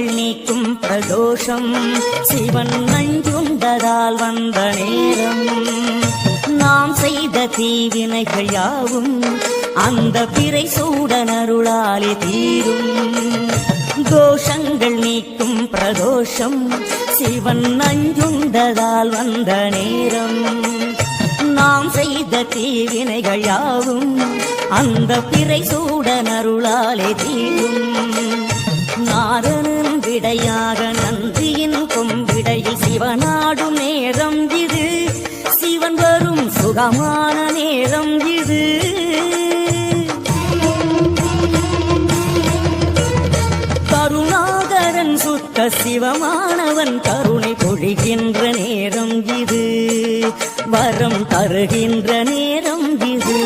தோஷங்கள் நீக்கும் பிரதோஷம் சிவன் நஞ்சுண்டதால் வந்த நேரம் நாம் செய்த தீவினைகள் யாவும் அந்த பிறை சூடனருளாலே தீரும் தோஷங்கள் நீக்கும் பிரதோஷம் சிவன் நஞ்சுண்டதால் வந்த நேரம் நாம் செய்த தீவினைகள் யாவும் அந்த பிறை சூடனருளாலே தீரும் நாரணன் விடையாக நந்தியின் கொம்பிடையில் சிவனாடும் நேரம் இது சிவன் வரும் சுகமான நேரம் இது கருணாகரன் சுத்த சிவமானவன் கருணை பொழிகின்ற நேரம் இது வரம் தருகின்ற நேரம் இது